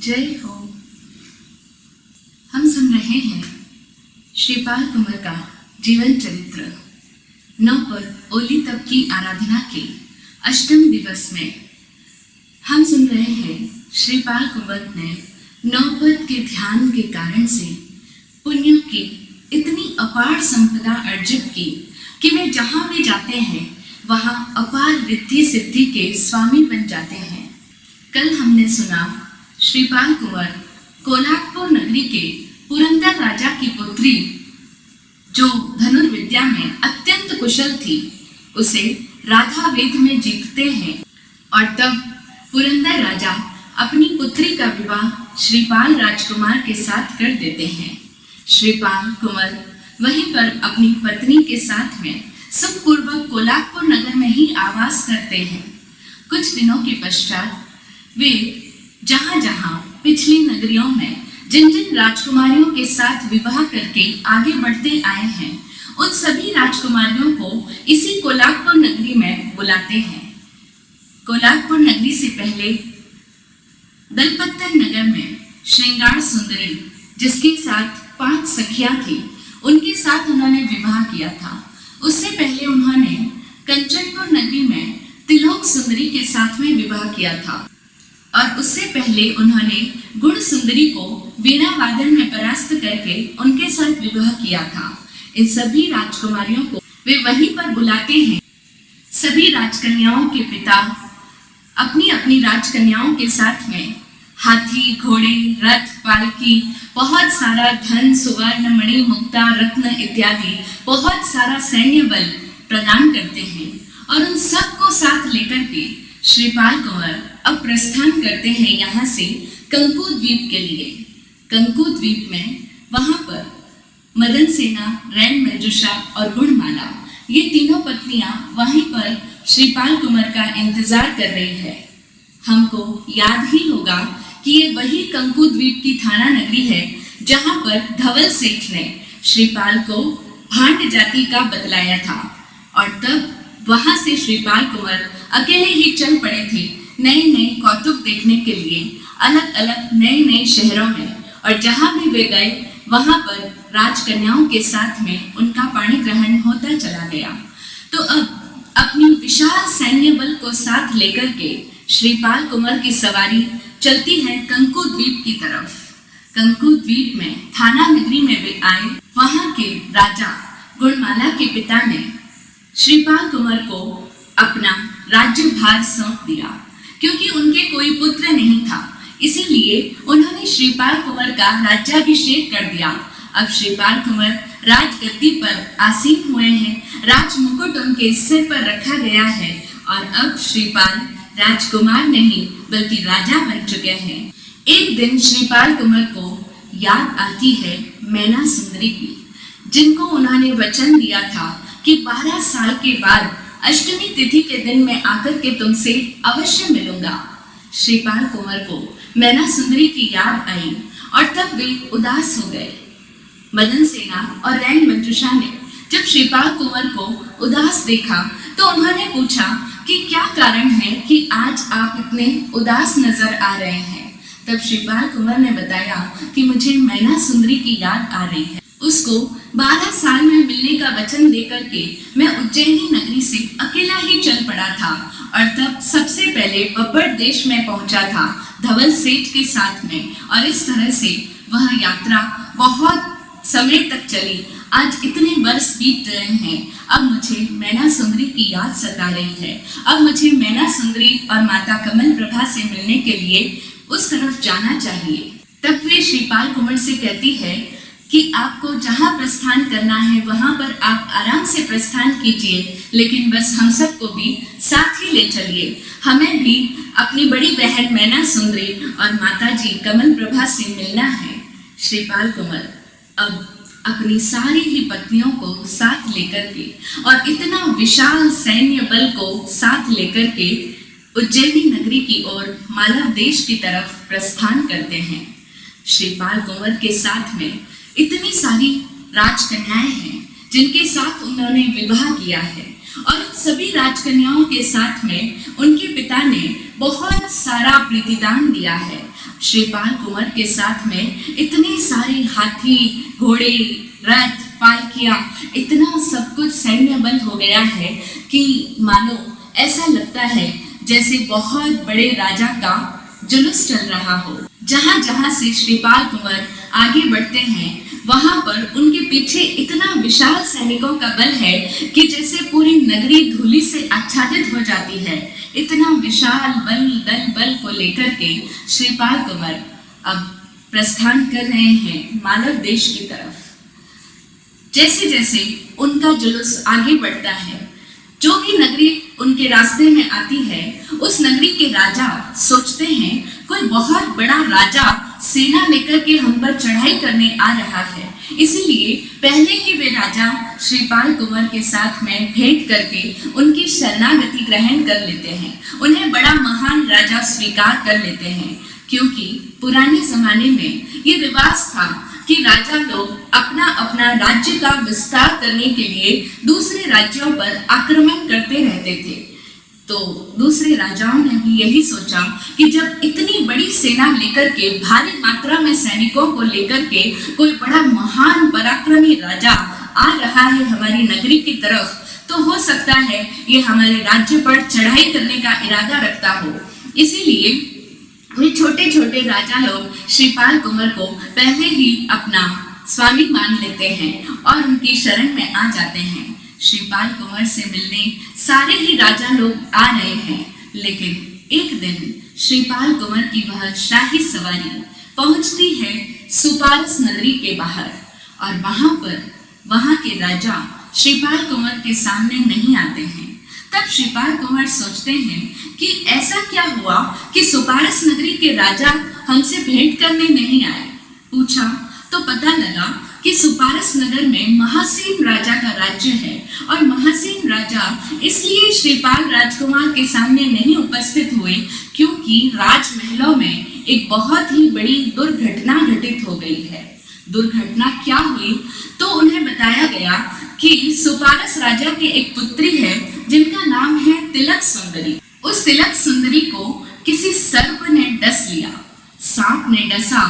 जय हो। हम सुन रहे हैं श्रीपाल कुंवर का जीवन चरित्र। नौपद ओली तप की आराधना के अष्टम दिवस में हम सुन रहे हैं श्रीपाल कुंवर ने नौपद के ध्यान के कारण से पुण्यों की इतनी अपार संपदा अर्जित की कि वे जहाँ भी जाते हैं वहाँ अपार रिद्धि सिद्धि के स्वामी बन जाते हैं। कल हमने सुना श्रीपाल कुंवर कोल्हापुर नगरी के पुरंदर राजा की पुत्री जो धनुर्विद्या में अत्यंत कुशल थी उसे राधा वेद में जीतते हैं और तब पुरंदर राजा अपनी पुत्री का विवाह श्रीपाल राजकुमार के साथ कर देते हैं। श्रीपाल कुंवर वहीं पर अपनी पत्नी के साथ में सुखपूर्वक कोल्हापुर नगर में ही आवास करते हैं। कुछ दिनों के पश्चात वे जहां जहां पिछली नगरियों में जिन जिन राजकुमारियों के साथ विवाह करके आगे बढ़ते आए हैं उन सभी राजकुमारियों को इसी कोल्हापुर नगरी में बुलाते हैं। कोल्हापुर नगरी से पहले दलपत्तन नगर में श्रृंगार सुंदरी जिसके साथ 5 सखियां थी उनके साथ उन्होंने विवाह किया था। उससे पहले उन्होंने कंचनपुर नगरी में तिलोक सुंदरी के साथ में विवाह किया था और उससे पहले उन्होंने गुण सुंदरी को वीणा वादन में परास्त करके उनके साथ विवाह किया था। इन सभी राजकुमारियों को वे वहीं पर बुलाते हैं। सभी राजकन्याओं के पिता अपनी अपनी राजकन्याओं के साथ में हाथी, घोड़े, रथ, पालकी, बहुत सारा धन, सुवर्ण, मणि, मुक्ता, रत्न इत्यादि बहुत सारा सैन्य बल प्रदान करते हैं और उन सबको साथ लेकर के श्रीपाल कुंवर अब प्रस्थान करते हैं यहाँ से कंकु द्वीप के लिए। कंकु द्वीप में वहाँ पर मदन सेना, रैन मंजुषा और गुणमाला ये तीनों पत्नियां वहीं पर श्रीपाल कुंवर का इंतजार कर रही है। हमको याद ही होगा कि ये वही कंकु द्वीप की थाना नगरी है जहाँ पर धवल सेठ ने श्रीपाल को भांड जाति का बतलाया था और तब वहां से श्रीपाल कुंवर अकेले ही चल पड़े थे नए नए कौतुक देखने के लिए अलग अलग नए नए शहरों में। और जहां भी वे गए वहां पर राजकन्याओं के साथ में उनका पाणी ग्रहण होता चला गया। तो अब अपनी विशाल सैन्य बल को साथ लेकर के श्रीपाल कुंवर की सवारी चलती है कंकु द्वीप की तरफ। कंकु द्वीप में थाना नगरी में वे आए। वहां के राजा गुणमाला के पिता ने श्रीपाल कुंवर को अपना राज्यभार सौंप दिया क्योंकि उनके कोई पुत्र नहीं था, इसीलिए उन्होंने श्रीपाल कुंवर का राज्याभिषेक कर दिया। अब श्रीपाल कुंवर राजगद्दी पर आसीन हुए हैं, राज मुकुट उनके सिर पर रखा गया है और अब श्रीपाल राजकुमार नहीं बल्कि राजा बन चुके हैं। एक दिन श्रीपाल कुंवर को याद आती है मैना सुंदरी की, जिनको उन्होंने वचन दिया था कि 12 साल के बाद अष्टमी तिथि के दिन मैं आकर के तुमसे अवश्य मिलूंगा। श्रीपाल कुंवर को मैना सुंदरी की याद आई और तब वे उदास हो गए। मदन सेना और रैन मंजुषा ने जब श्रीपाल कुंवर को उदास देखा तो उन्होंने पूछा कि क्या कारण है कि आज आप इतने उदास नजर आ रहे हैं। तब श्रीपाल कुंवर ने बताया कि मुझे मैना सुंदरी की याद आ रही है। उसको 12 साल में मिलने का वचन देकर के मैं उज्जैनी नगरी से अकेला ही चल पड़ा था और तब सबसे पहले बब्बर देश में पहुंचा था धवल सेठ के साथ में और इस तरह से वह यात्रा बहुत समय तक चली। आज इतने वर्ष बीत रहे हैं, अब मुझे मैना सुंदरी की याद सता रही है। अब मुझे मैना सुंदरी और माता कमल प्रभा से मिलने के लिए उस तरफ जाना चाहिए। तब वे श्रीपाल कुंवर से कहती है कि आपको जहाँ प्रस्थान करना है वहाँ पर आप आराम से प्रस्थान कीजिए, लेकिन बस हम सबको भी साथ ही ले चलिए। हमें भी अपनी बड़ी बहन मैना सुंदरी और माताजी कमल प्रभा से मिलना है। श्रीपाल कुंवर अब अपनी सारी ही पत्नियों को साथ लेकर के और इतना विशाल सैन्य बल को साथ लेकर के उज्जैनी नगरी की ओर मालव देश की तरफ प्रस्थान करते हैं। श्रीपाल कुंवर के साथ में इतनी सारी राजकन्याएं हैं जिनके साथ उन्होंने विवाह किया है और उन सभी राजकन्याओं के साथ में उनके पिता ने बहुत सारा प्रीतिदान दिया है। श्रीपाल कुंवर के साथ में इतने सारे हाथी, घोड़े, रथ, पालकियां, इतना सब कुछ सैन्य बल हो गया है कि मानो ऐसा लगता है जैसे बहुत बड़े राजा का जुलूस चल रहा हो। जहां जहां से श्रीपाल कुंवर आगे बढ़ते हैं वहां पर उनके पीछे इतना विशाल सैनिकों का बल है कि जैसे पूरी नगरी धूलि से आच्छादित हो जाती है। इतना विशाल दल बल को लेकर के श्रीपाल कुंवर अब प्रस्थान कर रहे हैं मालव देश की तरफ। जैसे जैसे उनका जुलूस आगे बढ़ता है, जो भी नगरी उनके रास्ते में आती है, उस नगरी के राजा सोचते हैं कोई बहुत बड़ा राजा सेना लेकर के हम पर चढ़ाई करने आ रहा है। इसीलिए पहले ही वे राजा श्रीपाल कुंवर के साथ में भेंट करके उनकी शरणागति ग्रहण कर लेते हैं, उन्हें बड़ा महान राजा स्वीकार कर लेते हैं। क्योंकि पुराने जमाने में ये रिवाज था कि राजा लोग अपना अपना राज्य का विस्तार करने के लिए दूसरे राज्यों पर आक्रमण करते रहते थे। तो दूसरे राजाओं ने भी यही सोचा कि जब इतनी बड़ी सेना लेकर के, भारी मात्रा में सैनिकों को लेकर के कोई बड़ा महान पराक्रमी राजा आ रहा है हमारी नगरी की तरफ, तो हो सकता है ये हमारे राज्य पर चढ़ाई करने का इरादा रखता हो। इसीलिए वे छोटे छोटे राजा लोग श्रीपाल कुंवर को पहले ही अपना स्वामी मान लेते हैं और उनकी शरण में आ जाते हैं। श्रीपाल कुंवर से मिलने सारे ही राजा लोग आ रहे हैं, लेकिन एक दिन श्रीपाल कुंवर की वह शाही सवारी पहुंचती है सुपारस नगरी के बाहर, और वहां के राजा श्रीपाल कुंवर के सामने नहीं आते हैं। तब श्रीपाल कुंवर सोचते हैं कि ऐसा क्या हुआ कि सुपारस नगरी के राजा हमसे भेंट करने नहीं आए। पूछा तो पता लगा कि सुपारस नगर में महासेन राजा का राज्य है, और महासेन राजा इसलिए श्रीपाल राजकुमार के सामने नहीं उपस्थित हुए क्योंकि राजमहलों में एक बहुत ही बड़ी दुर्घटना घटित हो गई है। दुर्घटना क्या हुई तो उन्हें बताया गया कि सुपारस राजा की एक पुत्री है जिनका नाम है तिलक सुंदरी। उस तिलक सुंदरी को किसी सर्प ने डस लिया। सांप ने डसा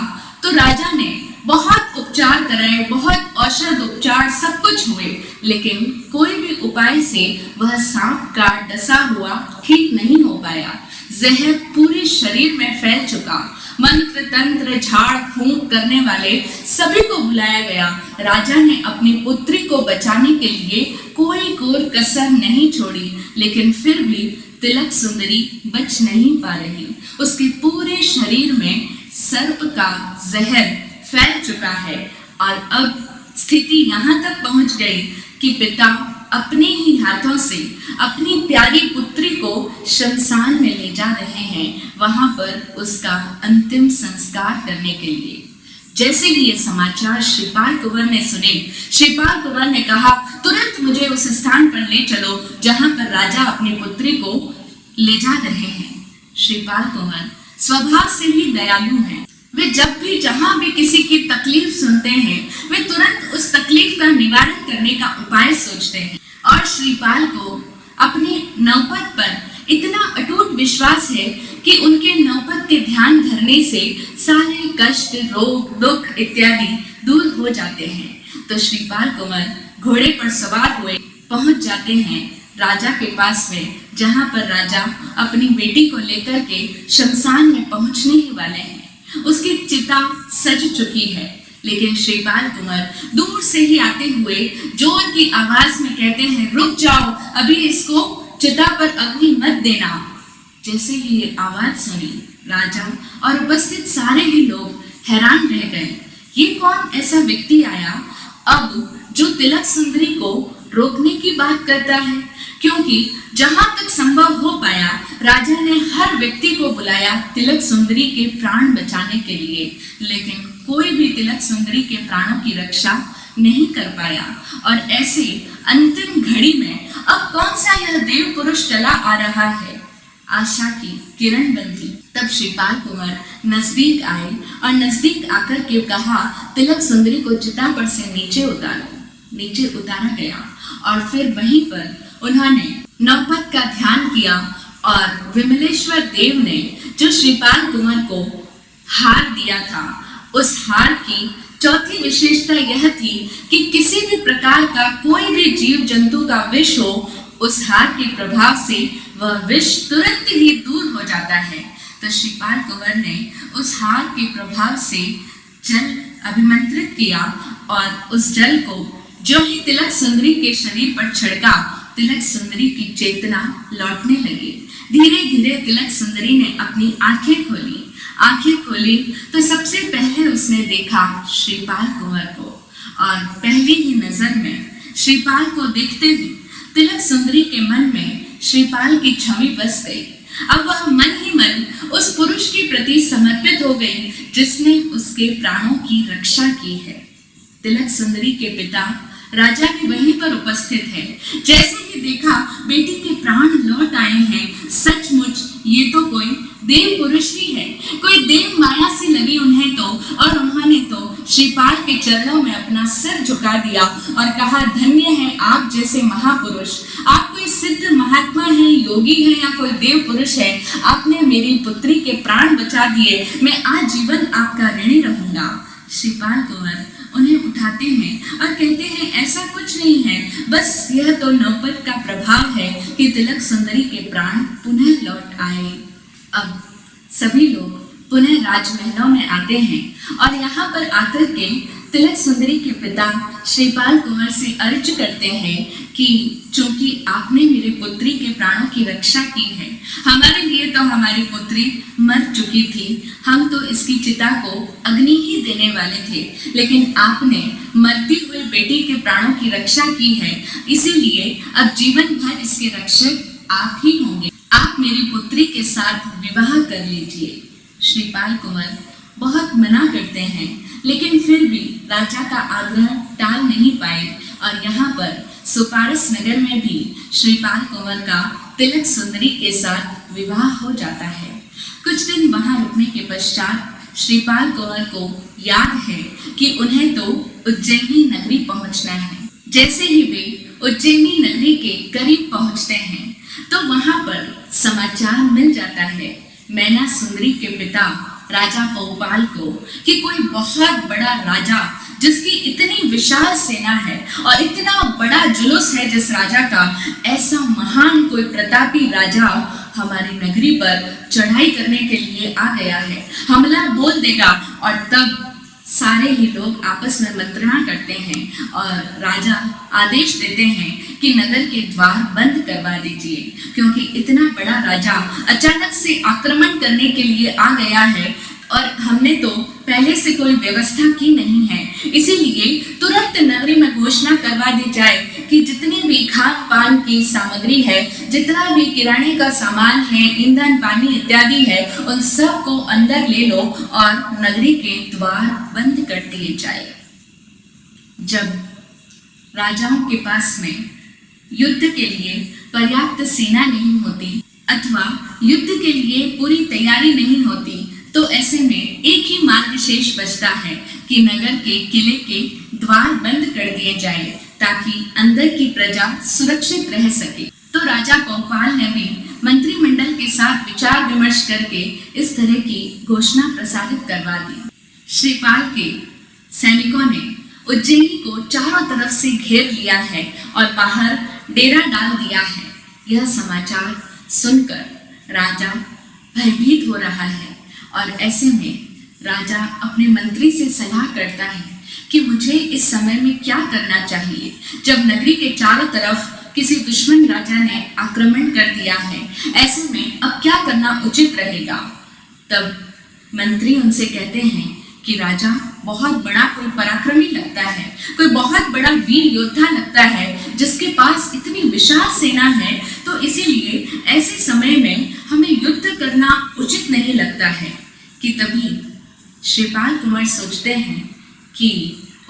तो राजा ने बहुत उपचार कराए, बहुत औषध उपचार सब कुछ हुए, लेकिन कोई भी उपाय से वह सांप का डसा हुआ ठीक नहीं हो पाया। जहर पूरे शरीर में फैल चुका। मंत्र तंत्र झाड़ फूंक करने वाले सभी को बुलाया गया। राजा ने अपनी पुत्री को बचाने के लिए कोई कोर कसर नहीं छोड़ी, लेकिन फिर भी तिलक सुंदरी बच नहीं पा रही। उसके पूरे शरीर में सर्प का जहर फैल चुका है, और अब स्थिति यहाँ तक पहुँच गई कि पिता अपने ही हाथों से अपनी प्यारी पुत्री को शमशान में ले जा रहे हैं, वहां पर उसका अंतिम संस्कार करने के लिए। जैसे ही ये समाचार श्रीपाल कुंवर ने सुने, श्रीपाल कुंवर ने कहा तुरंत मुझे उस स्थान पर ले चलो जहां पर राजा अपनी पुत्री को ले जा रहे हैं। श्रीपाल कुंवर स्वभाव से ही दयालु हैं। वे जब भी जहां भी किसी की तकलीफ सुनते हैं, वे तुरंत उस तकलीफ का निवारण करने का उपाय सोचते हैं। और श्रीपाल को अपनी नौबत पर इतना अटूट विश्वास है कि उनके नौबत के ध्यान धरने से सारे कष्ट, रोग, दुख इत्यादि दूर हो जाते हैं। तो श्रीपाल कुंवर घोड़े पर सवार हुए पहुंच जाते हैं राजा के पास में, जहां पर राजा अपनी बेटी को लेकर के शमशान में पहुंचने ही वाले हैं। उसकी चिता सज चुकी है, लेकिन श्रीपाल कुंवर दूर से ही आते हुए जोर की आवाज में कहते हैं रुक जाओ, अभी इसको चिता पर अग्नि मत देना। जैसे ही ये आवाज सुनी, राजा और उपस्थित सारे ही लोग हैरान रह गए। ये कौन ऐसा व्यक्ति आया अब जो तिलक सुंदरी को रोकने की बात करता है? क्योंकि जहां तक संभव हो पाया राजा ने हर व्यक्ति को बुलाया तिलक सुंदरी के प्राण बचाने के लिए, लेकिन कोई भी तिलक सुंदरी के प्राणों की रक्षा नहीं कर पाया। और ऐसे अंतिम घड़ी में अब कौन सा यह देव पुरुष चला आ रहा है? आशा की किरण बंधी। तब श्रीपाल कुंवर नजदीक आए और नजदीक आकर के कहा तिलक सुंदरी को चिता पर से नीचे उतारो। नीचे उतारा गया और फिर वहीं पर उन्होंने नौबत का ध्यान किया। और विमलेश्वर देव ने जो श्रीपाल कुंवर को हार दिया था, उस हार की चौथी विशेषता यह थी कि किसी भी प्रकार का कोई भी जीव जंतु का विष हो, उस हार के प्रभाव से वह विष तुरंत ही दूर हो जाता है। तो श्रीपाल कुंवर ने उस हार के प्रभाव से जल अभिमंत्रित किया और उस जल को जो ही तिलक सुंदरी के शरीर पर छिड़का, तिलक सुंदरी की चेतना लौटने लगी। धीरे धीरे तिलक सुंदरी ने अपनी आंखें खोली। आंखें खोली तो सबसे पहले उसने देखा श्रीपाल कुंवर को, और पहली ही नजर में श्रीपाल को देखते ही तिलक सुंदरी के मन में श्रीपाल की छवि बस गई। अब वह मन ही मन उस पुरुष के प्रति समर्पित हो गई जिसने उसके प्राणों की रक्षा की है। तिलक सुंदरी के पिता राजा भी वहीं पर उपस्थित है। जैसे ही देखा बेटी के प्राण लौट आए हैं, सचमुच ये तो कोई देव पुरुष ही है, कोई देव माया से लगी उन्हें तो, और उन्होंने तो श्रीपाल के चरणों में अपना सिर झुका दिया और कहा, धन्य है आप जैसे महापुरुष। आप कोई सिद्ध महात्मा है, योगी है या कोई देव पुरुष है, आपने मेरी पुत्री के प्राण बचा दिए। मैं आजीवन आपका ऋणी रहूंगा। श्रीपाल कुंवर उन्हें उठाते हैं और कहते हैं, ऐसा कुछ नहीं है, बस यह तो नौबत का प्रभाव है कि तिलक सुंदरी के प्राण पुनः लौट आए। अब सभी लोग पुनः राजमहलों में आते हैं और यहाँ पर आकर के तिलक सुंदरी के पिता श्रीपाल कुंवर से अर्ज करते हैं कि चूंकि आपने मेरी पुत्री के प्राणों की रक्षा की है, हमारे लिए तो हमारी पुत्री मर चुकी थी, हम तो इसकी चिता को अग्नि ही देने वाले थे, लेकिन आपने मरती हुई बेटी के प्राणों की रक्षा की है, इसीलिए अब जीवन भर इसके रक्षक आप ही होंगे। आप मेरी पुत्री के साथ विवाह कर लीजिए। श्रीपाल कुंवर बहुत मना करते हैं, लेकिन फिर भी राजा का आग्रह टाल नहीं पाए और यहाँ पर सुपारस नगर में भी श्रीपाल कुंवर का तिलक सुंदरी के साथ विवाह हो जाता है। कुछ दिन वहां रुकने के पश्चात श्रीपाल कुंवर को याद है कि उन्हें तो उज्जैनी नगरी पहुंचना है। जैसे ही वे उज्जैनी नगरी के करीब पहुंचते हैं तो वहां पर समाचार मिल जाता है मैना सुंदरी के पिता राजा पौपाल को कि कोई बहुत बड़ा राजा जिसकी इतनी विशाल सेना है और इतना बड़ा जुलूस है जिस राजा का, ऐसा महान कोई प्रतापी राजा हमारी नगरी पर चढ़ाई करने के लिए आ गया है, हमला बोल देगा। और तब सारे ही लोग आपस में मंत्रणा करते हैं और राजा आदेश देते हैं कि नगर के द्वार बंद करवा दीजिए, क्योंकि इतना बड़ा राजा अचानक से आक्रमण करने के लिए आ गया है और हमने तो पहले से कोई व्यवस्था की नहीं है। इसीलिए तुरंत नगरी में घोषणा करवा दी जाए कि जितनी भी खान पान की सामग्री है, जितना भी किराने का सामान है, ईंधन पानी इत्यादि है, उन सब को अंदर ले लो और नगरी के द्वार बंद कर दिए जाए। जब राजाओं के पास में युद्ध के लिए पर्याप्त सेना नहीं होती अथवा युद्ध के लिए पूरी तैयारी नहीं होती, तो ऐसे में एक ही मार्ग शेष बचता है कि नगर के किले के द्वार बंद कर दिए जाए ताकि अंदर की प्रजा सुरक्षित रह सके। तो राजा पौपाल ने भी मंत्रिमंडल के साथ विचार विमर्श करके इस तरह की घोषणा प्रसारित करवा दी। श्रीपाल के सैनिकों ने उज्जैनी को चारों तरफ से घेर लिया है और बाहर डेरा डाल दिया है। यह समाचार सुनकर राजा भयभीत हो रहा है और ऐसे में राजा अपने मंत्री से सलाह करता है कि मुझे इस समय में क्या करना चाहिए, जब नगरी के चारों तरफ किसी दुश्मन राजा ने आक्रमण कर दिया है, ऐसे में अब क्या करना उचित रहेगा। तब मंत्री उनसे कहते हैं कि राजा बहुत बड़ा कोई पराक्रमी लगता है, कोई बहुत बड़ा वीर योद्धा लगता है जिसके पास इतनी विशाल सेना है, तो इसीलिए ऐसे समय में हमें युद्ध करना उचित नहीं लगता है। कि तभी श्रीपाल कुंवर सोचते हैं कि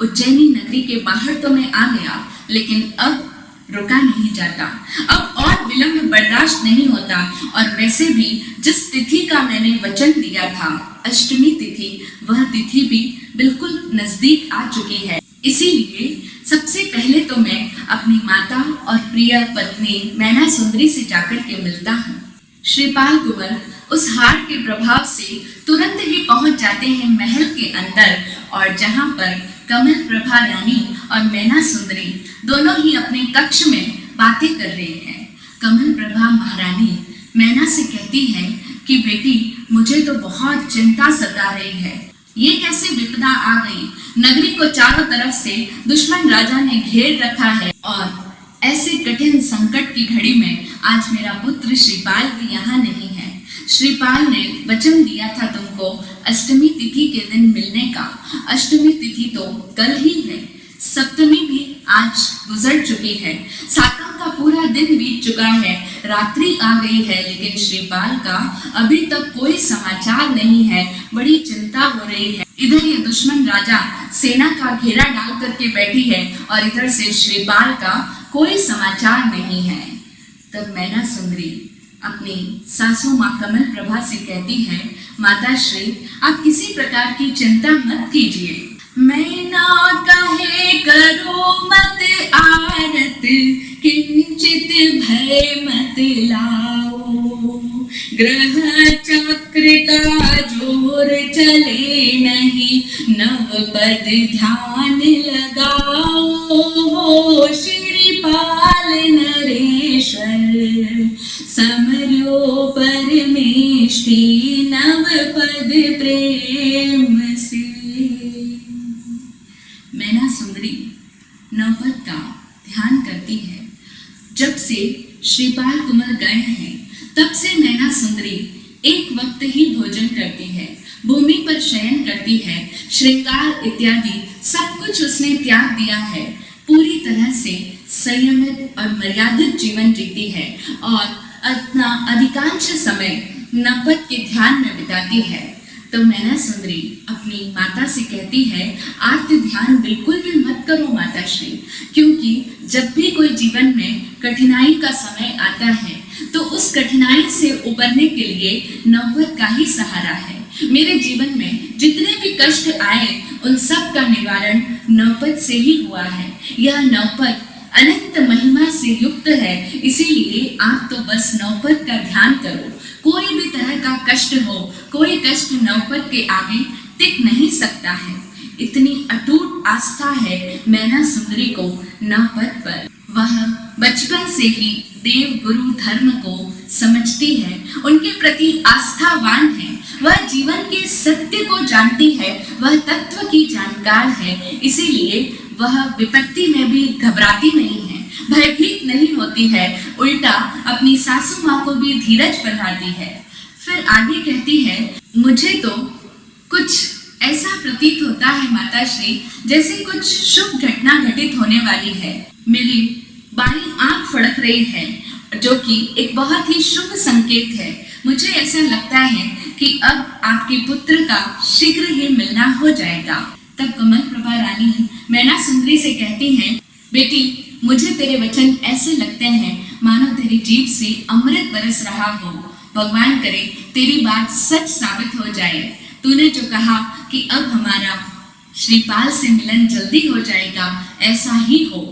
उज्जैनी नगरी के बाहर तो मैं आ गया, लेकिन अब रुका नहीं जाता, अब और विलंब बर्दाश्त नहीं होता। और वैसे भी जिस तिथि का मैंने वचन दिया था, अष्टमी तिथि, वह तिथि भी बिल्कुल नजदीक आ चुकी है। इसीलिए सबसे पहले तो मैं अपनी माता और प्रिय पत्नी मैना सुंदरी से जाकर के मिलता हूँ। श्रीपाल कुंवर उस हार के प्रभाव से तुरंत ही पहुंच जाते हैं महल के अंदर, और जहां पर कमल प्रभा रानी और मैना सुंदरी दोनों ही अपने कक्ष में बातें कर रही हैं। कमल प्रभा महारानी मैना से कहती है कि बेटी, मुझे तो बहुत चिंता सता रही है। ये कैसे विपदा आ गई? नगरी को चारों तरफ से दुश्मन राजा ने घेर रखा है, और ऐसे कठिन संकट की घड़ी में आज मेरा पुत्र श्रीपाल भी यहाँ नहीं है। श्रीपाल ने वचन दिया था तुमको अष्टमी तिथि के दिन मिलने का। अष्टमी तिथि तो कल ही है, सप्तमी भी आज गुजर चुकी है, सातम का पूरा दिन बीत चुका है, रात्रि आ गई है, लेकिन श्रीपाल का अभी तक कोई समाचार नहीं है। बड़ी चिंता हो रही है। इधर ये दुश्मन राजा सेना का घेरा डाल करके बैठी है, और इधर से श्रीपाल का कोई समाचार नहीं है। तब मैना सुंदरी अपनी सासू माँ कमल प्रभा से कहती है, माता श्री, आप किसी प्रकार की चिंता मत कीजिए। मैना कहे करो मत आरत, किंचित भय मत लाओ। ग्रह चक्र का जोर चले नहीं, नव पद ध्यान लगाओ। श्रीपाल नरेश्वर समरो परमेष्टि, नव पद प्रेम से। मैना सुंदरी नवपद का ध्यान करती है। जब से श्रीपाल कुंवर गए हैं, तब से मैना सुंदरी एक वक्त ही भोजन करती है, भूमि पर शयन करती है, श्रृंगार इत्यादि सब कुछ उसने त्याग दिया है। पूरी तरह से संयमित और मर्यादित जीवन जीती है, और अपना अधिकांश समय नवपद के ध्यान में बिताती है। तो मैना सुंदरी अपनी माता से कहती है, आर्त ध्यान बिल्कुल भी मत करो माता श्री, क्योंकि जब भी कोई जीवन में कठिनाई का समय आता है, तो उस कठिनाई से उबरने के लिए नवपद का ही सहारा है। मेरे जीवन में जितने भी कष्ट आए, उन सब का निवारण नवपद से ही हुआ है। यह नवपद अनंत महिमा से युक्त है, इसीलिए आप तो बस नवपद का ध्यान करो। कोई भी तरह का कष्ट हो, कोई कष्ट नवपद के आगे टिक नहीं सकता है। इतनी अटूट आस्था है मैना सुंदरी को नवपद पर। वह बचपन से ही देव गुरु धर्म को समझती है, उनके प्रति आस्थावान है। वह जीवन के सत्य को जानती है, वह तत्व की जानकार है, इसीलिए वह विपत्ति में भी घबराती नहीं है, भयभीत नहीं होती है, उल्टा अपनी सासू माँ को भी धीरज बंधाती है। फिर आगे कहती है, मुझे तो कुछ ऐसा प्रतीत होता है माता श्री, जैसे कुछ शुभ घटना घटित होने वाली है। मेरी बाईं आंख फड़क रही है, जो कि एक बहुत ही शुभ संकेत है। मुझे ऐसा लगता है कि अब आपके पुत्र का शीघ्र ही मिलना हो जाएगा। तब कमल प्रभा रानी मैना सुंदरी से कहती हैं, बेटी, मुझे तेरे वचन ऐसे लगते हैं मानो तेरी जीभ से अमृत बरस रहा हो। भगवान करे तेरी बात सच साबित हो जाए। तूने जो कहा कि अब हमारा श्रीपाल से मिलन जल्दी हो जाएगा, ऐसा ही हो।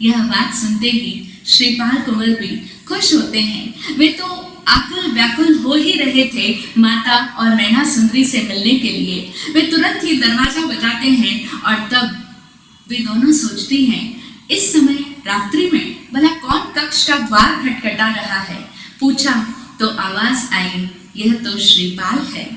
यह बात सुनते ही श्रीपाल कुंवर भी खुश होते हैं। वे तो आकुल व्याकुल हो ही रहे थे माता और मैना सुंदरी से मिलने के लिए। वे तुरंत ही दरवाजा बजाते हैं, और तब वे दोनों सोचती हैं, इस समय रात्रि में भला कौन कक्ष का द्वार खटखटा रहा है। पूछा तो आवाज आई, यह तो श्रीपाल है।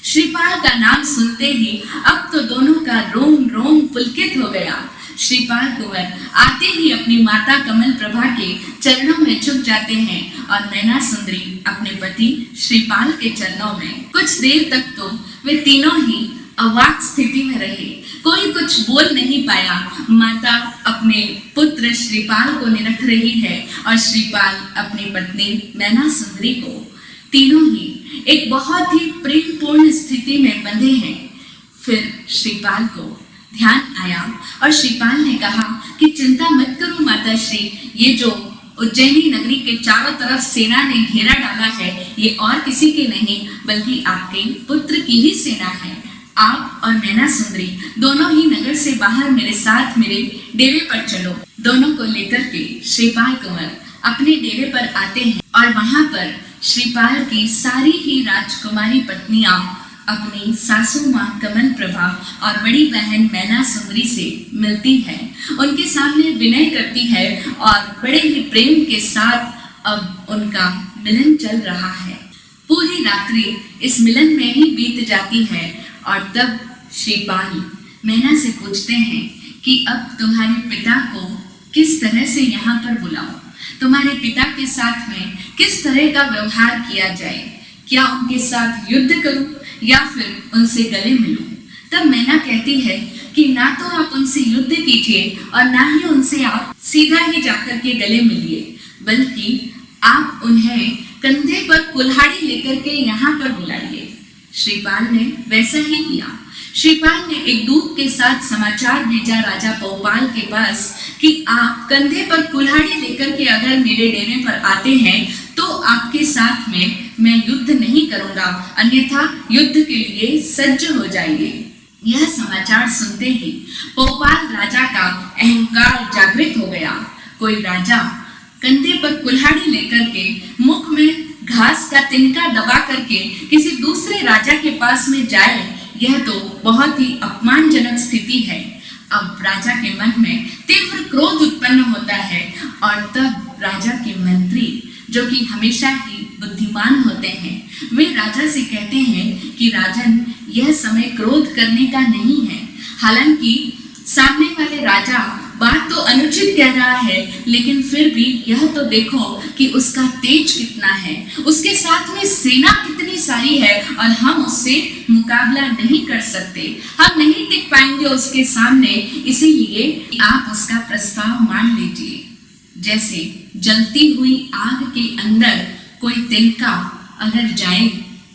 श्रीपाल का नाम सुनते ही अब तो दोनों का रोम रोम पुलकित हो गया। श्रीपाल कुंवर आते ही अपनी माता कमल प्रभा के चरणों में झुक जाते हैं, और मैना सुंदरी अपने पति श्रीपाल के चरणों में। कुछ देर तक तो वे तीनों ही अवाक स्थिति में रहे, कोई कुछ बोल नहीं पाया। माता अपने पुत्र श्रीपाल को निरख रही है, और श्रीपाल अपनी पत्नी मैना सुंदरी को। तीनों ही एक बहुत ही प्रेमपूर्ण स्थिति में बंधे हैं। फिर श्रीपाल को ध्यान आया, और श्रीपाल ने कहा कि चिंता मत करो माता श्री, ये जो उज्जैनी नगरी के चारों तरफ सेना ने घेरा डाला है, ये और किसी की नहीं बल्कि आपके पुत्र की ही सेना है। आप और मैना सुंदरी दोनों ही नगर से बाहर मेरे साथ मेरे डेरे पर चलो। दोनों को लेकर के श्रीपाल कुंवर अपने डेरे पर आते हैं, और वहां पर श्रीपाल की सारी ही राजकुमारी पत्नियां अपनी सासू माँ कमल प्रभा और बड़ी बहन मैना सुंदरी से मिलती है, उनके सामने विनय करती है और बड़े ही प्रेम के साथ अब उनका मिलन चल रहा है। पूरी रात्रि इस मिलन में ही बीत जाती है और तब श्रीपाल मैना से पूछते हैं कि अब तुम्हारे पिता को किस तरह से यहाँ पर बुलाऊं, तुम्हारे पिता के साथ में किस तरह का व्यवहार किया जाए, क्या उनके साथ युद्ध करूं या फिर उनसे गले मिलूं। तब मैना कहती है कि ना तो आप उनसे युद्ध कीजिए और ना ही उनसे आप सीधा ही जाकर के गले मिलिए, बल्कि आप उन्हें कंधे पर कुल्हाड़ी लेकर के यहाँ पर बुलाइए। श्रीपाल ने वैसा ही किया। श्रीपाल ने एक दूत के साथ समाचार भेजा राजा पौपाल के पास कि आप कंधे पर कुल्हाड़ी लेकर के अगर मेरे डेरे पर आते हैं तो आपके साथ में मैं युद्ध नहीं करूंगा, अन्यथा युद्ध के लिए सज्ज हो जाइए। यह समाचार सुनते ही पौपाल राजा का अहंकार जागृत हो गया। कोई राजा कंधे पर कुल्हाड़ी लेकर के मुख में घास का तिनका दबा करके किसी दूसरे राजा के पास में जाए, यह तो बहुत ही अपमानजनक स्थिति है। अब राजा के मन में तीव्र क्रोध उत्पन्न होता है और तब राजा के मंत्री, जो कि हमेशा ही बुद्धिमान होते हैं, वे राजा से कहते हैं कि राजन, यह समय क्रोध करने का नहीं है। हालांकि सामने वाले राजा बात तो अनुचित कह रहा है, लेकिन फिर भी यह तो देखो कि उसका तेज कितना है, उसके साथ में सेना कितनी सारी है और हम उससे मुकाबला नहीं कर सकते, हम नहीं टिक पाएंगे उसके सामने, इसीलिए आप उसका प्रस्ताव मान लीजिए। जैसे जलती हुई आग के अंदर कोई तिनका अगर जाए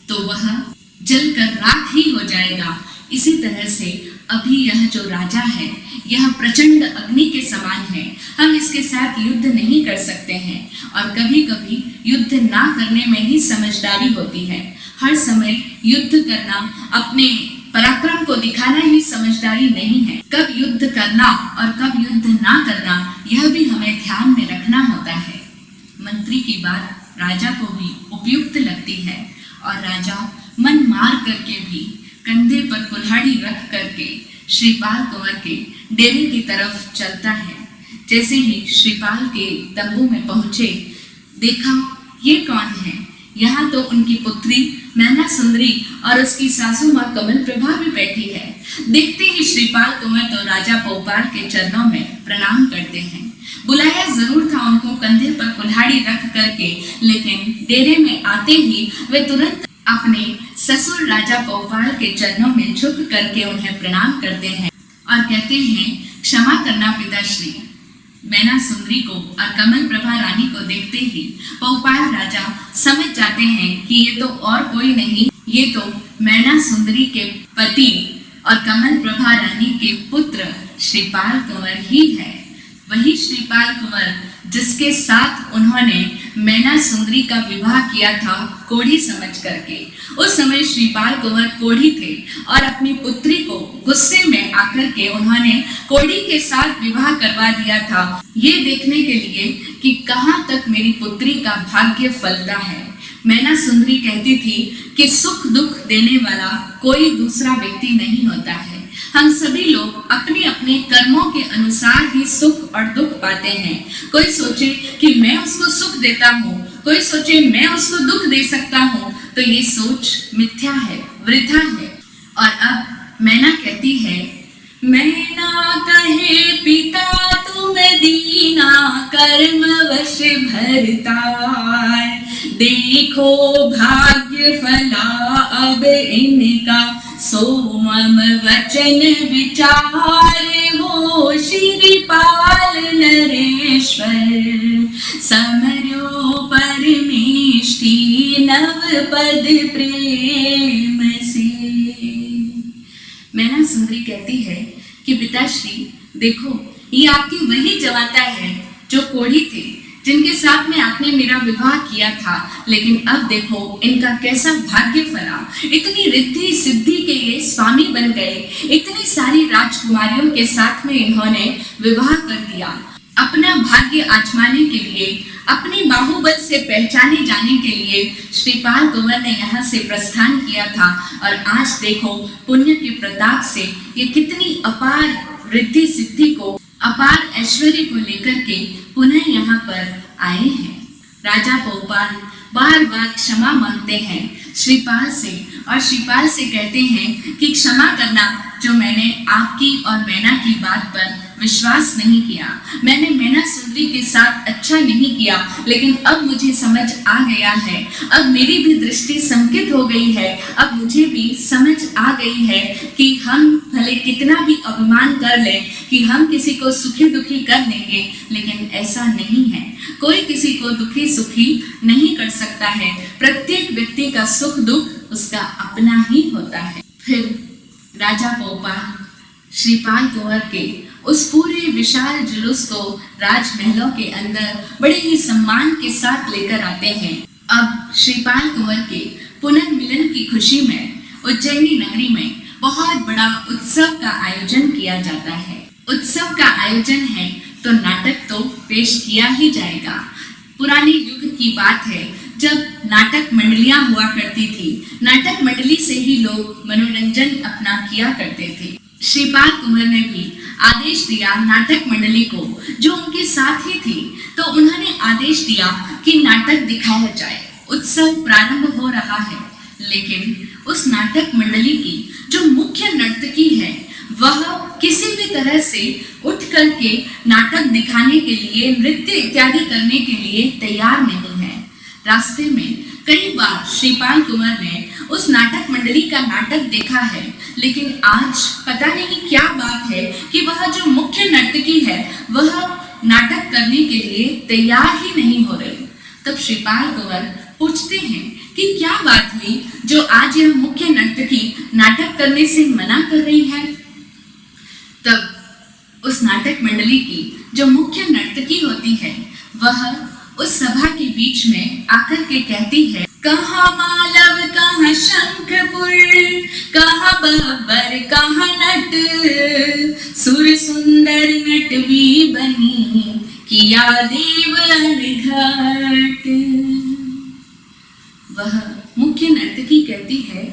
तो वह जलकर राख ही हो जाएगा, इसी तरह से अभी यह जो राजा है यह प्रचंड अग्नि के समान है, हम इसके साथ युद्ध नहीं कर सकते हैं। और कभी कभी युद्ध ना करने में ही समझदारी होती है। हर समय युद्ध करना, अपने पराक्रम को दिखाना ही समझदारी नहीं है। कब युद्ध करना और कब युद्ध ना करना, यह भी हमें ध्यान में रखना होता है। मंत्री की बात राजा को भी उपयुक्त लगती है और राजा मन मार करके भी कंधे पर कुल्हाड़ी रख करके श्रीपाल कुंवर के डेरे की तरफ चलता है। जैसे ही श्रीपाल के तंबू में पहुंचे, देखा ये कौन है। यहाँ तो उनकी पुत्री मैना सुंदरी और उसकी सासू माँ कमल प्रभा भी बैठी है। देखते ही श्रीपाल कुंवर तो राजा पौपाल के चरणों में प्रणाम करते हैं। बुलाया जरूर था उनको कंधे पर कुल्हाड़ी रख करके, लेकिन डेरे में आते ही वे तुरंत अपने ससुर राजा पौपाल के चरणों में झुक करके उन्हें प्रणाम करते हैं और कहते हैं, क्षमा करना पिताश्री। मैना सुंदरी को और कमल प्रभा रानी को देखते ही पौपाल राजा समझ जाते हैं कि ये तो और कोई नहीं, ये तो मैना सुंदरी के पति और कमल प्रभा रानी के पुत्र श्रीपाल कुंवर ही है। वही श्रीपाल कुंवर जिसके साथ उन्होंने मैना सुंदरी का विवाह किया था कोढ़ी समझ करके। उस समय श्रीपाल कुंवर कोढ़ी थे और अपनी पुत्री को गुस्से में आकर के उन्होंने कोढ़ी के साथ विवाह करवा दिया था, ये देखने के लिए कि कहाँ तक मेरी पुत्री का भाग्य फलता है। मैना सुंदरी कहती थी कि सुख दुख देने वाला कोई दूसरा व्यक्ति नहीं होता है। हम सभी लोग अपने अपने कर्मों के अनुसार ही सुख और दुख पाते हैं। कोई सोचे कि मैं उसको सुख देता हूँ, कोई सोचे मैं उसको दुख दे सकता हूँ, तो ये सोच मिथ्या है, वृथा है। और अब मैना कहती है, मैना कहे पिता तुम दीना कर्म वश भरतार, देखो भाग्य फला अब इनका सोमम वचन विचार, हो श्रीपाल नरेश्वर समरो परमेष्टि नव पद प्रेम से। मैना सुंदरी कहती है कि पिताश्री देखो, ये आपकी वही जवाता है जो कोढ़ी थे, जिनके साथ में आपने मेरा विवाह किया था, लेकिन अब देखो इनका कैसा भाग्य फला। इतनी रिद्धि सिद्धि के ये स्वामी बन गए, इतनी सारी राजकुमारियों के साथ में इन्होंने विवाह कर दिया। अपना भाग्य आजमाने के लिए, अपनी बाहुबल से पहचाने जाने के लिए श्रीपाल कुंवर ने यहाँ से प्रस्थान किया था। और आज देखो पुण्य के प्रताप से ये कितनी अपार रिद्धि सिद्धि को, अपार ऐश्वर्य को लेकर के पुनः यहाँ पर आए हैं। राजा भोपाल बार बार क्षमा मांगते हैं श्रीपाल से, और श्रीपाल से कहते हैं कि क्षमा करना जो मैंने आपकी और मैना की बात पर विश्वास नहीं किया, मैंने मैना सुंदरी के साथ अच्छा नहीं किया, लेकिन अब मुझे समझ आ गया है, अब मेरी भी दृष्टि संकित हो गई है, अब मुझे भी समझ आ गई है कि हम भले कितना भी अभिमान कर लें कि हम किसी को सुखी दुखी कर लेंगे, लेकिन ऐसा नहीं है। कोई किसी को दुखी सुखी नहीं कर सकता है। प्रत्येक व्यक्ति का सुख दुख उसका अपना ही होता है। फिर राजा भोपाल श्रीपाल कुंवर के उस पूरे विशाल जुलूस को राजमहलों के अंदर बड़े ही सम्मान के साथ लेकर आते हैं। अब श्रीपाल कुंवर के पुनर्मिलन की खुशी में उज्जैनी नगरी में बहुत बड़ा उत्सव का आयोजन किया जाता है। उत्सव का आयोजन है तो नाटक तो पेश किया ही जाएगा। पुराने युग की बात है जब नाटक मंडलियां हुआ करती थी, नाटक मंडली से ही लोग मनोरंजन अपना किया करते थे। श्रीपाल कुंवर ने भी आदेश दिया नाटक मंडली को, जो उनके साथ ही थी, तो उन्होंने आदेश दिया कि नाटक दिखाया जाए। उत्सव प्रारंभ हो रहा है, लेकिन उस नाटक मंडली की जो मुख्य नर्तकी है वह किसी भी तरह से उठ करके नाटक दिखाने के लिए, नृत्य इत्यादि करने के लिए तैयार नहीं है। रास्ते में कई बार श्रीपाल कुंवर ने उस नाटक मंडली का नाटक देखा है, लेकिन आज पता नहीं क्या बात है कि वह जो मुख्य नर्तकी है वह नाटक करने के लिए तैयार ही नहीं हो रही। तब श्रीपाल कुंवर पूछते हैं कि क्या बात हुई जो आज यह मुख्य नर्तकी नाटक करने से मना कर रही है। तब उस नाटक मंडली की जो मुख्य नर्तकी होती है वह उस सभा के बीच में आकर के कहती है, कहाँ मालव कहाँ शंखपुर, कहाँ बब्बर कहाँ नट, सुर सुंदर नटवी बनी किया देव अनघट। वह मुख्य नर्तकी कहती है,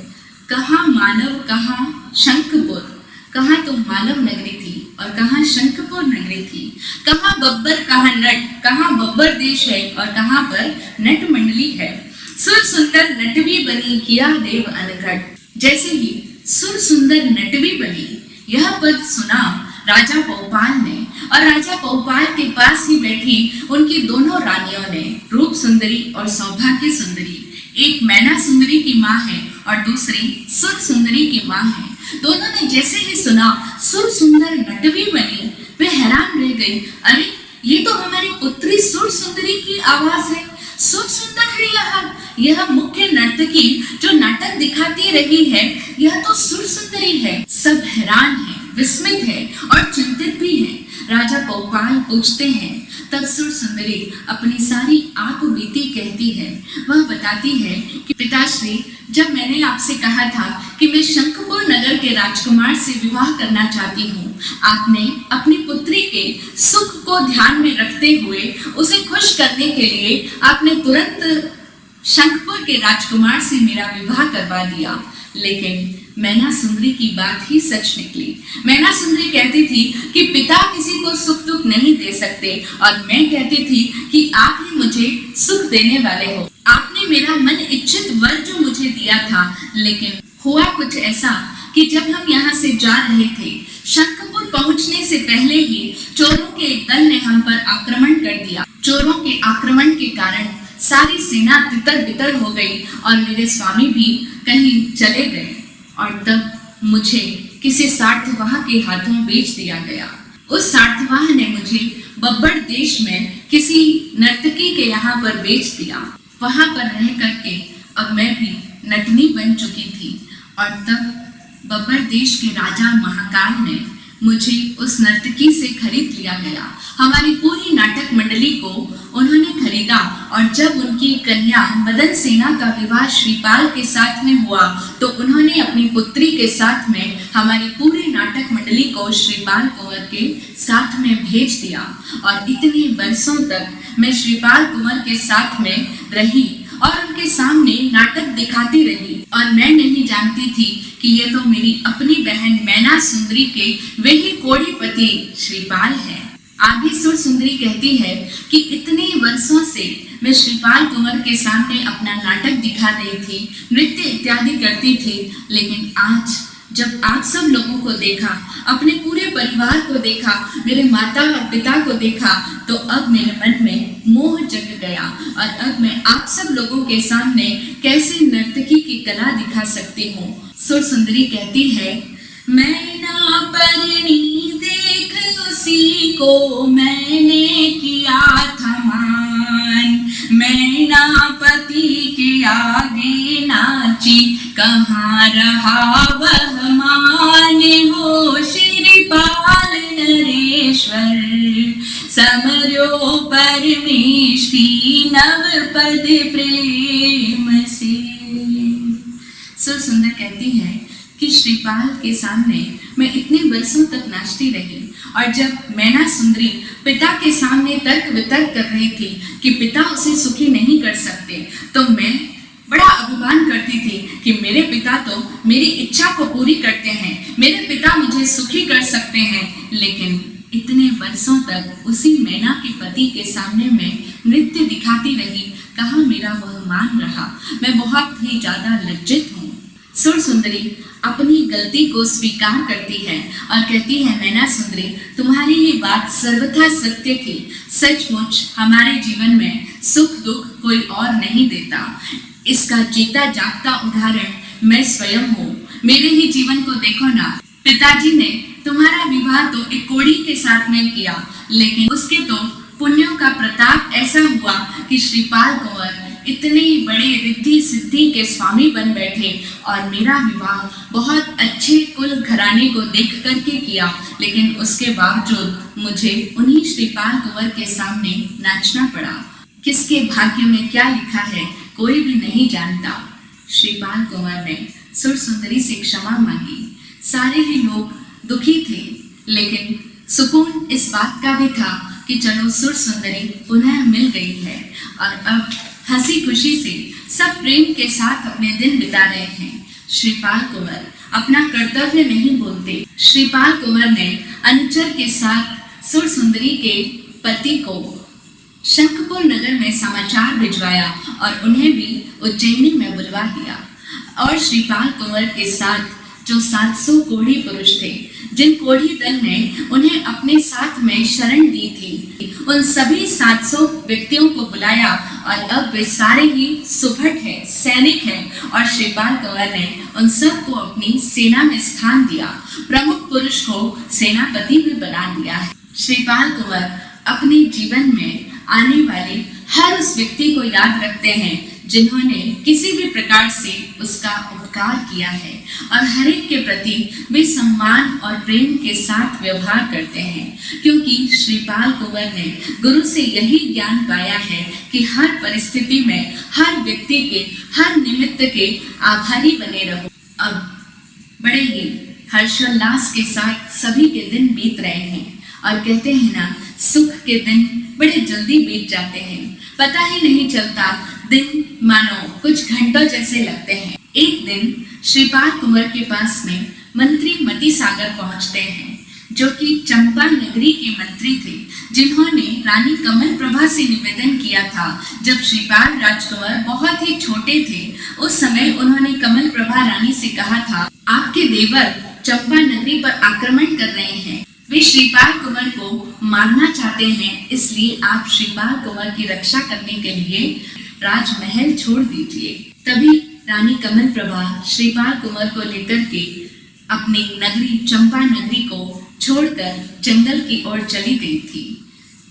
कहाँ मानव कहाँ शंखपुर, कहाँ तो मालव नगरी थी और कहाँ शंखपुर नगरी थी, कहाँ बब्बर कहाँ नट, कहाँ बब्बर देश है और कहाँ पर नट मंडली है। सुर सुंदर नटवी बनी किया देव अनघट। जैसे ही सुर सुंदर नटवी बनी यह पद सुना राजा भोपाल ने, और राजा भोपाल के पास ही बैठी उनकी दोनों रानियों ने, रूप सुंदरी और सौभाग्य सुंदरी, एक मैना सुंदरी की माँ है और दूसरी सुर सुंदरी की माँ है, दोनों ने जैसे ही सुना सुर सुंदर नटवी बनी, वे हैरान रह गई। अरे ये तो हमारी पुत्री सुर सुंदरी की आवाज है, सुर सुंदर है यह मुख्य नर्तकी जो नाटक दिखाती रही है, यह तो सुर सुंदरी है। सब हैरान है, विस्मित है और चिंतित भी है। राजा भोपाल पूछते हैं, तब सुर सुंदरी अपनी सारी आप बीती कहती है। वह बताती है कि पिताश्री, जब मैंने आपसे कहा था कि मैं शंखपुर नगर के राजकुमार से विवाह करना चाहती हूँ, आपने अपनी पुत्री के सुख को ध्यान में रखते हुए उसे खुश करने के लिए आपने तुरंत शंखपुर के राजकुमार से मेरा विवाह करवा दिया। लेकिन मैना सुंदरी की बात ही सच निकली। मैना सुंदरी कहती थी कि पिता किसी को सुख दुख नहीं दे सकते, और मैं कहती थी कि आप ही मुझे सुख देने वाले हो। आपने मेरा मन इच्छित वर जो मुझे दिया था, लेकिन हुआ कुछ ऐसा कि जब हम यहाँ से जा रहे थे, शंखपुर पहुँचने से पहले ही चोरों के एक दल ने हम पर आक्रमण कर दिया। चोरों के आक्रमण के कारण सारी सेना तितर बितर हो गई और मेरे स्वामी भी कहीं चले गए, और तब मुझे किसी सार्थवाह के हाथों बेच दिया गया। उस सार्थवाह ने मुझे बब्बर देश में किसी नर्तकी के यहाँ पर बेच दिया। वहां पर रह करके अब मैं भी नटनी बन चुकी थी, और तब बब्बर देश के राजा महाकाल ने मुझे उस नर्तकी से खरीद लिया गया। हमारी पूरी नाटक मंडली को उन्होंने खरीदा, और जब उनकी कन्या मदन सेना का विवाह श्रीपाल के साथ में हुआ, तो उन्होंने अपनी पुत्री के साथ में हमारी पूरी नाटक मंडली को श्रीपाल कुंवर के साथ में भेज दिया और इतने वर्षों तक मैं श्रीपाल कुंवर के साथ में रही और उनके सामने नाटक दिखाती रही और मैं नहीं जानती थी कि ये तो मेरी अपनी बहन मैना सुंदरी के वही कोढ़ीपति श्रीपाल है। आगे सुर सुंदरी कहती है कि इतने वर्षों से मैं श्रीपाल कुंवर के सामने अपना नाटक दिखा रही थी, नृत्य इत्यादि करती थी, लेकिन आज जब आप सब लोगों को देखा, अपने पूरे परिवार को देखा, मेरे माता और पिता को देखा, तो अब मेरे मन में मोह जग गया और अब मैं आप सब लोगों के सामने कैसे नर्तकी की कला दिखा सकती हूँ। सुर सुंदरी कहती है, मैना परनी देख उसी को मैंने किया था मान, मैना पति के आगे नाची कहाँ रहा वह मान, हो श्रीपाल नरेश्वर समर्यो परमेश की नव पद प्रेम से। सुर सुंदर कहती है कि श्रीपाल के सामने मैं इतने वर्षों तक नाचती रही और जब मैना सुंदरी पिता के सामने तर्क वितर्क कर रही थी कि पिता उसे सुखी नहीं कर सकते, तो मैं बड़ा अभिमान करती थी कि मेरे पिता तो मेरी इच्छा को पूरी करते हैं, मेरे पिता मुझे सुखी कर सकते हैं। लेकिन इतने वर्षों तक उसी मैना के पति के सामने मैं नृत्य दिखाती रही, कहाँ मेरा वह मान रहा। मैं बहुत ही ज्यादा लज्जित हूँ। सुर सुंदरी अपनी गलती को स्वीकार करती है और कहती है, मैना सुंदरी तुम्हारी ये बात सर्वथा सत्य थी, सचमुच हमारे जीवन में सुख दुख कोई और नहीं देता। इसका जीता जागता उदाहरण मैं स्वयं हूँ। मेरे ही जीवन को देखो ना, पिताजी ने तुम्हारा विवाह तो एक कोढ़ी के साथ में किया, लेकिन उसके तो पुण्यों का प्रताप ऐसा हुआ कि श्रीपाल कुंवर इतने बड़े रिद्धि सिद्धि के स्वामी बन बैठे और मेरा विवाह बहुत अच्छे कुल घराने को देख करके किया, लेकिन उसके बावजूद मुझे उन्हीं श्रीपाल कुंवर के सामने नाचना पड़ा। किसके भाग्य में क्या लिखा है कोई भी नहीं जानता। श्रीपाल कुंवर ने सुर सुंदरी से क्षमा मांगी। सारे ही लोग दुखी थे, लेकिन सुकून इस बात का भी था कि चलो सुर सुंदरी पुनः मिल गई है और अब हंसी खुशी से सब प्रेम के साथ अपने दिन बिता रहे हैं। श्रीपाल कुंवर अपना कर्तव्य नहीं भूलते। श्रीपाल कुंवर ने अनुचर के साथ सुर सुंदरी के पति को शंखपुर नगर में समाचार भिजवाया और उन्हें भी उज्जैनी में बुलवा दिया। और श्रीपाल कुंवर के साथ जो 700 कोढ़ी पुरुष थे, जिन कोढ़ी दल ने उन्हें अपने साथ में शरण दी थी, उन सभी 700 व्यक्तियों को बुलाया और अब वे सारे ही सुभट हैं, सैनिक हैं और श्रीपाल कुंवर ने उन सबको अपनी सेना में स्थान दिया। प्रमुख पुरुष को सेनापति भी बना दिया है। श्रीपाल कुंवर अपने जीवन में आने वाले हर उस व्यक्ति को याद रखते हैं जिन्होंने किसी भी प्रकार से उसका उपकार किया है और हर एक के प्रति वे सम्मान और प्रेम के साथ व्यवहार करते हैं, क्योंकि श्रीपाल कुंवर ने गुरु से यही ज्ञान पाया है कि हर परिस्थिति में हर व्यक्ति के हर निमित्त के आभारी बने रहो। अब बड़े ही हर्षोल्लास के साथ सभी के दिन बीत रहे हैं और कहते हैं ना, सुख के दिन बड़े जल्दी बीत जाते हैं, पता ही नहीं चलता, दिन मानो कुछ घंटों जैसे लगते हैं। एक दिन श्रीपाल कुंवर के पास में मंत्री मती सागर पहुंचते हैं, जो कि चंपा नगरी के मंत्री थे, जिन्होंने रानी कमल प्रभा से निवेदन किया था। जब श्रीपाल राजकुंवर बहुत ही छोटे थे, उस समय उन्होंने कमल प्रभा रानी से कहा था, आपके देवर चंपा नगरी पर आक्रमण कर रहे हैं, वे श्रीपाल कुंवर को मारना चाहते हैं, इसलिए आप श्रीपाल कुंवर की रक्षा करने के लिए राजमहल छोड़ दीजिए। तभी रानी कमल प्रभा श्रीपाल कुंवर को लेकर के अपनी नगरी चंपा नगरी को छोड़कर जंगल की ओर चली गई थी।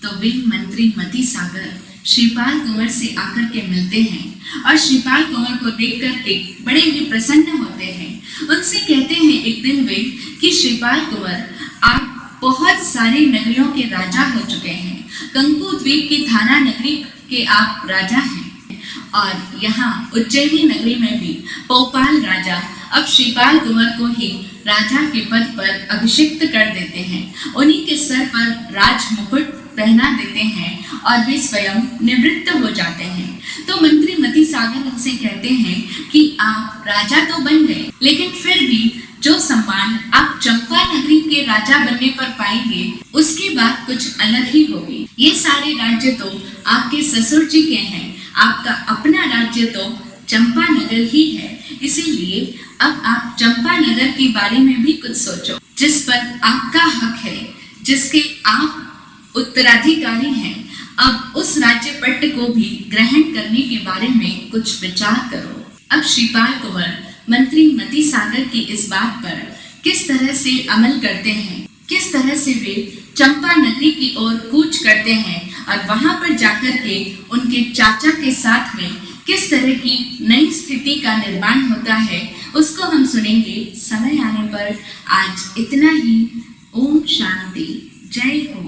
तो वे मंत्री मती सागर श्रीपाल कुंवर से आकर के मिलते हैं और श्रीपाल कुंवर को देख करके बड़े ही प्रसन्न होते हैं। उनसे कहते हैं एक दिन वे कि श्रीपाल कुंवर, आप बहुत सारी नगरियों के राजा हो चुके हैं, कंकु द्वीप की थाना नगरी के आप राजा हैं और यहाँ उज्जैनी नगरी में भी पोपाल राजा अब श्रीपाल कुंवर को ही राजा के पद पर अभिषिक्त कर देते हैं, उन्हीं के सर पर राज मुकुट पहना देते हैं और वे स्वयं निवृत्त हो जाते हैं। तो मंत्री मती सागर उनसे कहते हैं कि आप राजा तो बन गए, लेकिन फिर भी जो सम्मान आप चंपा नगरी के राजा बनने पर पाएंगे उसकी बात कुछ अलग ही होगी। ये सारे राज्य तो आपके ससुर जी के हैं, आपका अपना राज्य तो चंपा नगर ही है। इसीलिए अब आप चंपा नगर के बारे में भी कुछ सोचो, जिस पर आपका हक है, जिसके आप उत्तराधिकारी हैं। अब उस राज्य पट्ट को भी ग्रहण करने के बारे में कुछ विचार करो। अब श्रीपाल कुंवर मंत्री मती सागर की इस बात पर किस तरह से अमल करते हैं, किस तरह से वे चंपा नगरी की ओर कूच करते हैं और वहां पर जाकर के उनके चाचा के साथ में किस तरह की नई स्थिति का निर्माण होता है, उसको हम सुनेंगे समय आने पर। आज इतना ही। ओम शांति। जय हो।